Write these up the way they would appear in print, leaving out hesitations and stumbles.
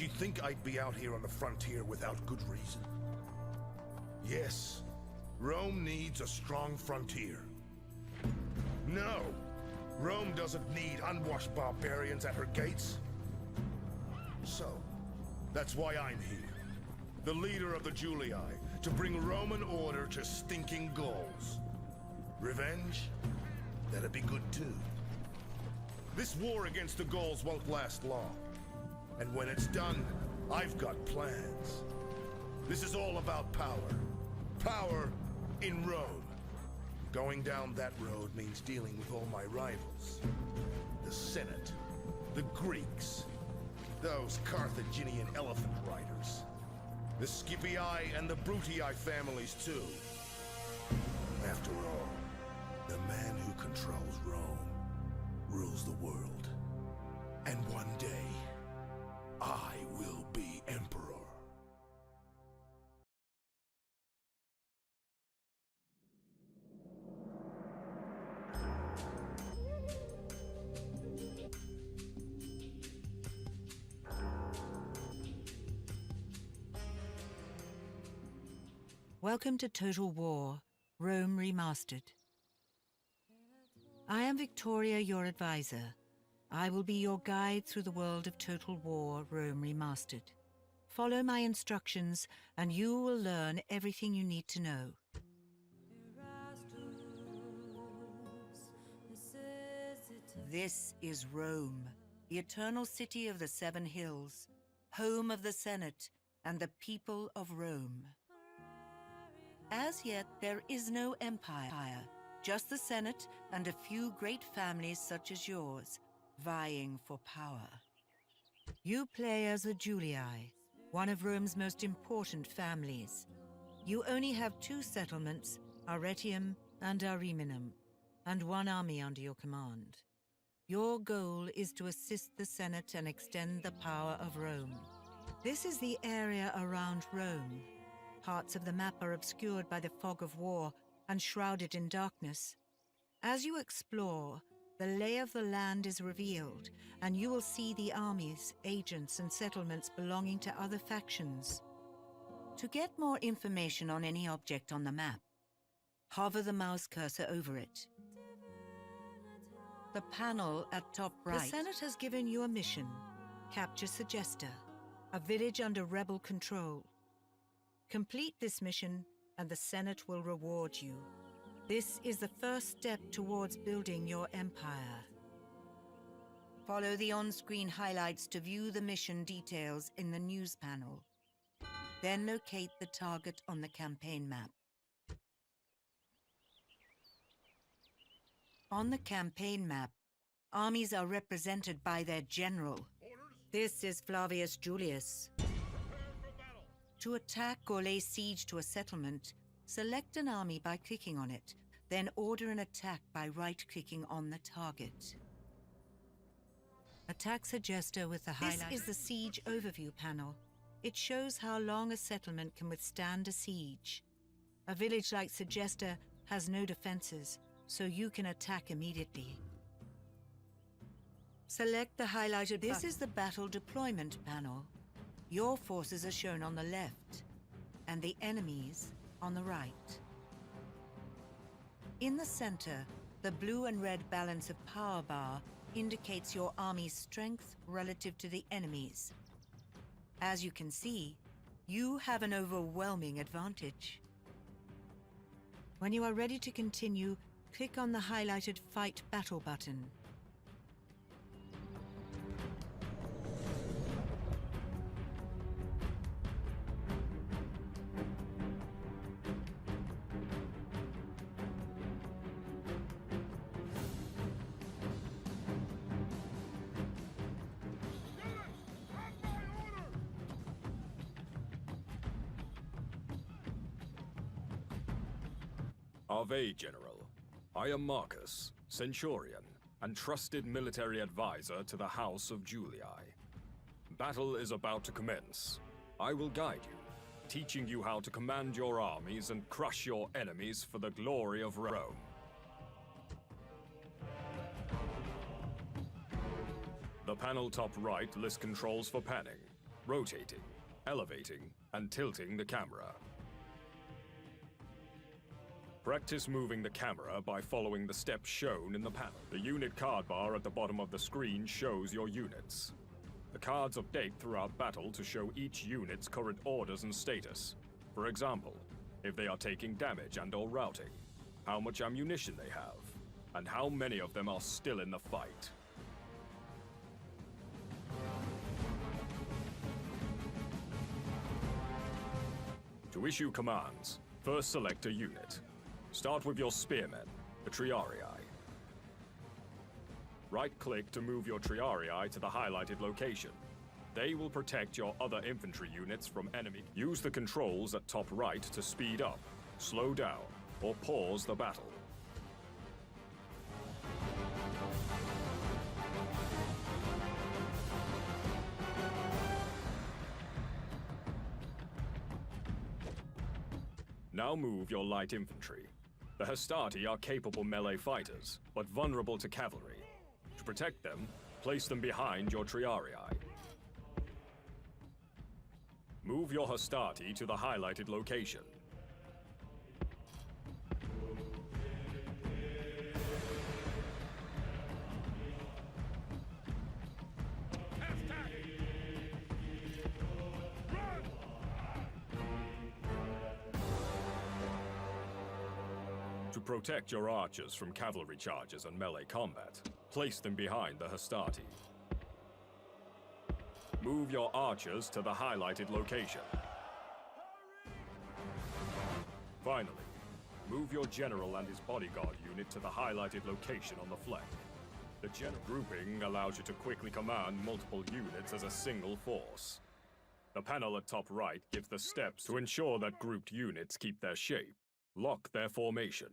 you think I'd be out here on the frontier without good reason? Yes, Rome needs a strong frontier. No, Rome doesn't need unwashed barbarians at her gates. So, that's why I'm here, the leader of the Julii, to bring Roman order to stinking Gauls. Revenge? That'd be good too. This war against the Gauls won't last long. And when it's done, I've got plans. This is all about power. Power in Rome. Going down that road means dealing with all my rivals. The Senate, the Greeks, those Carthaginian elephant riders, the Scipii and the Brutii families too. After all, the man who controls Rome rules the world. And one day, I will be emperor. Welcome to Total War, Rome Remastered. I am Victoria, your advisor. I will be your guide through the world of Total War, Rome Remastered. Follow my instructions and you will learn everything you need to know. This is Rome, the eternal city of the Seven Hills, home of the Senate and the people of Rome. As yet, there is no empire, just the Senate and a few great families such as yours, vying for power. You play as the Julii, one of Rome's most important families. You only have two settlements, Arretium and Ariminum, and one army under your command. Your goal is to assist the Senate and extend the power of Rome. This is the area around Rome. Parts of the map are obscured by the fog of war and shrouded in darkness. As you explore, the lay of the land is revealed, and you will see the armies, agents, and settlements belonging to other factions. To get more information on any object on the map, hover the mouse cursor over it. The panel at top right. The Senate has given you a mission. Capture Segesta, a village under rebel control. Complete this mission, and the Senate will reward you. This is the first step towards building your empire. Follow the on-screen highlights to view the mission details in the news panel. Then locate the target on the campaign map. On the campaign map, armies are represented by their general. This is Flavius Julius. To attack or lay siege to a settlement, select an army by clicking on it, then order an attack by right-clicking on the target. Attack Segesta with the highlight. This is the Siege Overview panel. It shows how long a settlement can withstand a siege. A village like Segesta has no defenses, so you can attack immediately. Select the highlighted button. This is the Battle Deployment panel. Your forces are shown on the left, and the enemies on the right. In the center, the blue and red balance of power bar indicates your army's strength relative to the enemy's. As you can see, you have an overwhelming advantage. When you are ready to continue, click on the highlighted Fight Battle button. Ave, General. I am Marcus, Centurion, and trusted military advisor to the House of Julii. Battle is about to commence. I will guide you, teaching you how to command your armies and crush your enemies for the glory of Rome. The panel top right lists controls for panning. rotating, elevating, and tilting the camera. Practice moving the camera by following the steps shown in the panel. The unit card bar at the bottom of the screen shows your units. The cards update throughout battle to show each unit's current orders and status. For example, if they are taking damage and/or routing, how much ammunition they have, and how many of them are still in the fight. To issue commands, first select a unit. Start with your spearmen, the Triarii. Right-click to move your Triarii to the highlighted location. They will protect your other infantry units from enemy. Use the controls at top right to speed up, slow down, or pause the battle. Now move your light infantry. The Hastati are capable melee fighters, but vulnerable to cavalry. To protect them, place them behind your Triarii. Move your Hastati to the highlighted location. To protect your archers from cavalry charges and melee combat, place them behind the Hastati. Move your archers to the highlighted location. Finally, move your general and his bodyguard unit to the highlighted location on the flank. The general grouping allows you to quickly command multiple units as a single force. The panel at top right gives the steps to ensure that grouped units keep their shape. Lock their formation.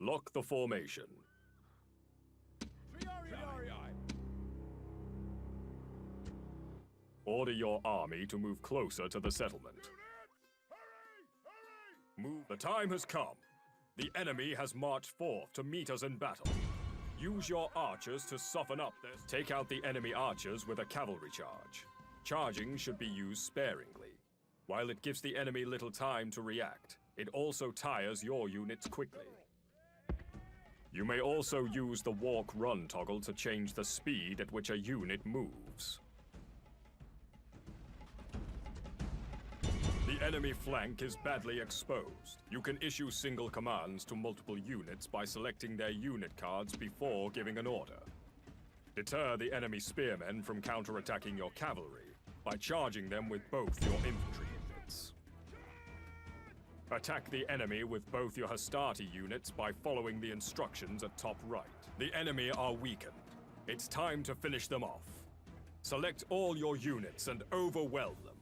Lock the formation. Order your army to move closer to the settlement. Move. The time has come. The enemy has marched forth to meet us in battle. Use your archers to soften up their... Take out the enemy archers with a cavalry charge. Charging should be used sparingly. While it gives the enemy little time to react, it also tires your units quickly. You may also use the walk-run toggle to change the speed at which a unit moves. The enemy flank is badly exposed. You can issue single commands to multiple units by selecting their unit cards before giving an order. Deter the enemy spearmen from counterattacking your cavalry by charging them with both your infantry units. Attack the enemy with both your Hastati units by following the instructions at top right. The enemy are weakened. It's time to finish them off. Select all your units and overwhelm them.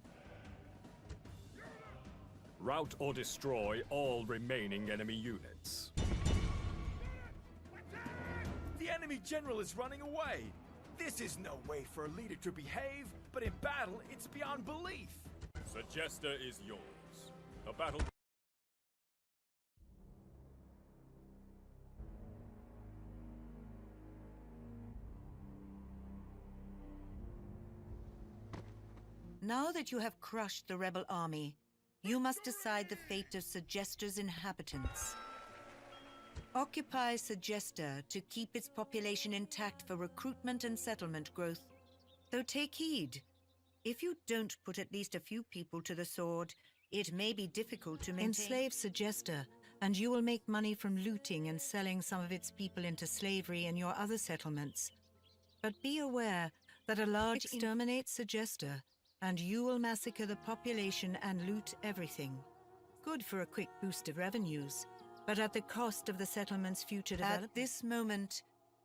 Rout or destroy all remaining enemy units. The enemy general is running away! This is no way for a leader to behave, but in battle, it's beyond belief! Segesta is yours. The battle... Now that you have crushed the rebel army, you must decide the fate of Segesta's inhabitants. Occupy Segesta to keep its population intact for recruitment and settlement growth. Though take heed, if you don't put at least a few people to the sword, it may be difficult to maintain... Enslave Segesta, and you will make money from looting and selling some of its people into slavery in your other settlements. But be aware that a large... Exterminate Segesta, and you will massacre the population and loot everything. Good for a quick boost of revenues, but at the cost of the settlement's future development. At this moment,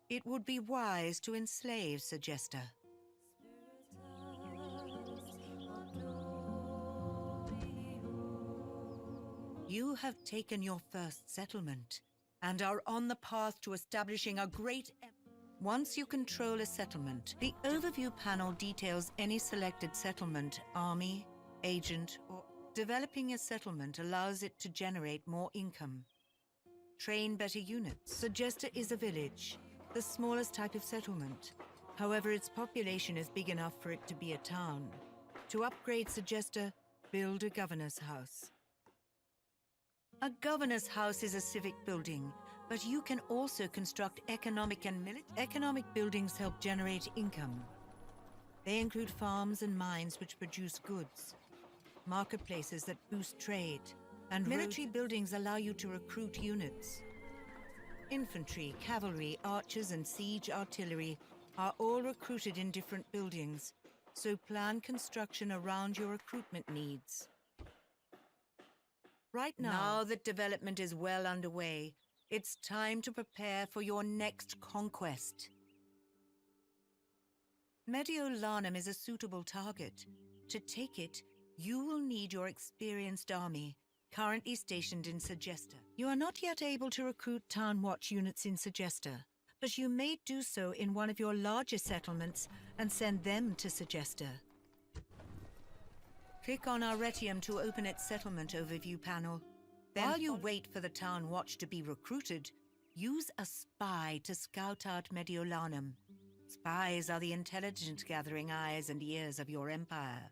it would be wise to enslave Segesta. You have taken your first settlement, and are on the path to establishing a great empire. Once you control a settlement, the overview panel details any selected settlement, army, agent, or... Developing a settlement allows it to generate more income. Train better units. Segesta is a village, the smallest type of settlement. However, its population is big enough for it to be a town. To upgrade Segesta, build a governor's house. A governor's house is a civic building, but you can also construct economic and economic buildings help generate income. They include farms and mines which produce goods, marketplaces that boost trade, and military buildings allow you to recruit units. Infantry, cavalry, archers, and siege artillery are all recruited in different buildings, so plan construction around your recruitment needs. Right now that development is well underway, it's time to prepare for your next conquest. Mediolanum is a suitable target. To take it, you will need your experienced army, currently stationed in Segesta. You are not yet able to recruit town watch units in Segesta, but you may do so in one of your larger settlements and send them to Segesta. Click on Arretium to open its settlement overview panel. Then, while you wait for the town watch to be recruited, use a spy to scout out Mediolanum. Spies are the intelligence-gathering eyes and ears of your empire.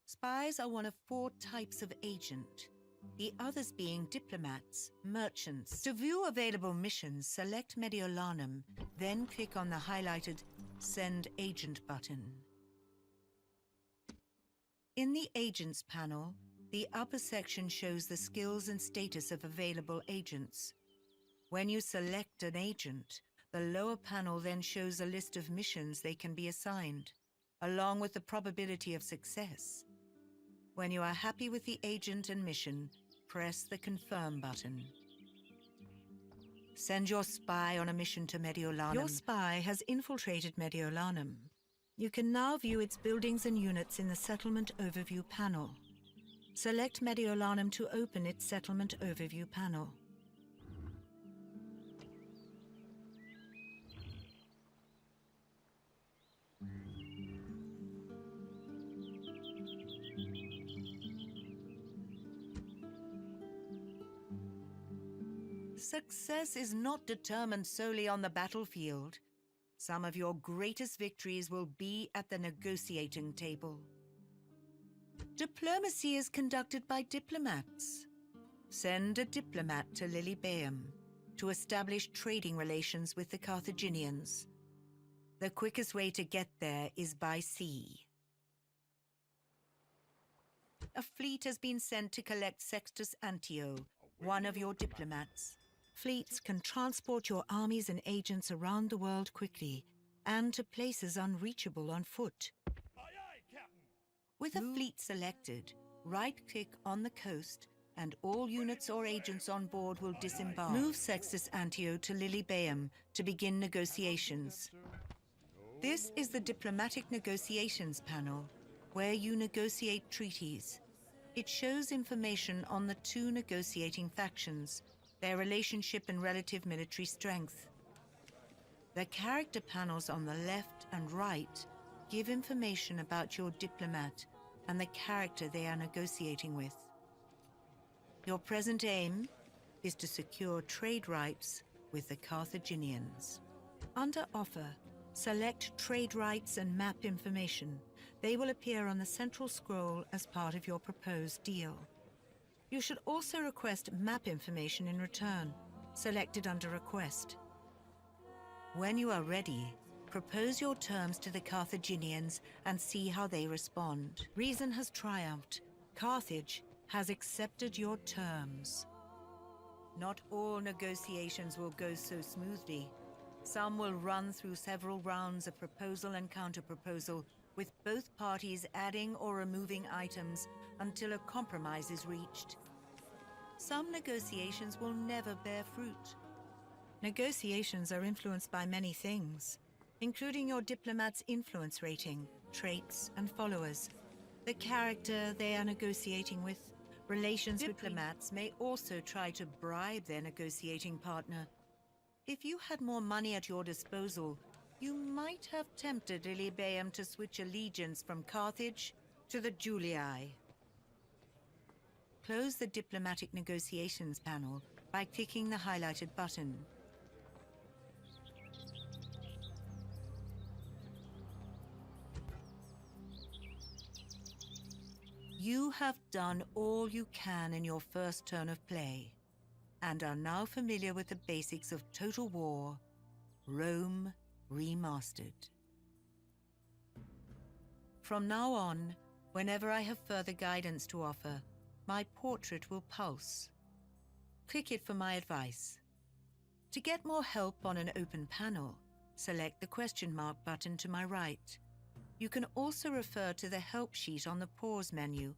Spies are one of 4 types of agent, the others being diplomats, merchants. To view available missions, select Mediolanum, then click on the highlighted Send Agent button. In the Agents panel, the upper section shows the skills and status of available agents. When you select an agent, the lower panel then shows a list of missions they can be assigned, along with the probability of success. When you are happy with the agent and mission, press the Confirm button. Send your spy on a mission to Mediolanum. Your spy has infiltrated Mediolanum. You can now view its buildings and units in the Settlement Overview panel. Select Mediolanum to open its Settlement Overview panel. Success is not determined solely on the battlefield. Some of your greatest victories will be at the negotiating table. Diplomacy is conducted by diplomats. Send a diplomat to Lilybaeum to establish trading relations with the Carthaginians. The quickest way to get there is by sea. A fleet has been sent to collect Sextus Antio, one of your diplomats. Fleets can transport your armies and agents around the world quickly, and to places unreachable on foot. With a fleet selected, right-click on the coast, and all units or agents on board will disembark. Move Sextus Antio to Lilybaeum to begin negotiations. This is the Diplomatic Negotiations panel, where you negotiate treaties. It shows information on the 2 negotiating factions, their relationship and relative military strength. The character panels on the left and right give information about your diplomat and the character they are negotiating with. Your present aim is to secure trade rights with the Carthaginians. Under Offer, select Trade Rights and Map Information. They will appear on the central scroll as part of your proposed deal. You should also request map information in return, selected under Request. When you are ready, propose your terms to the Carthaginians and see how they respond. Reason has triumphed. Carthage has accepted your terms. Not all negotiations will go so smoothly. Some will run through several rounds of proposal and counter-proposal, with both parties adding or removing items until a compromise is reached. Some negotiations will never bear fruit. Negotiations are influenced by many things, including your diplomat's influence rating, traits, and followers, the character they are negotiating with, relations diplomats may also try to bribe their negotiating partner. If you had more money at your disposal, you might have tempted Lilybaeum to switch allegiance from Carthage to the Julii. Close the Diplomatic Negotiations panel by clicking the highlighted button. You have done all you can in your first turn of play, and are now familiar with the basics of Total War, Rome Remastered. From now on, whenever I have further guidance to offer, my portrait will pulse. Click it for my advice. To get more help on an open panel, select the question mark button to my right. You can also refer to the help sheet on the pause menu.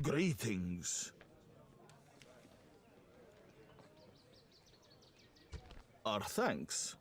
Greetings. Our thanks.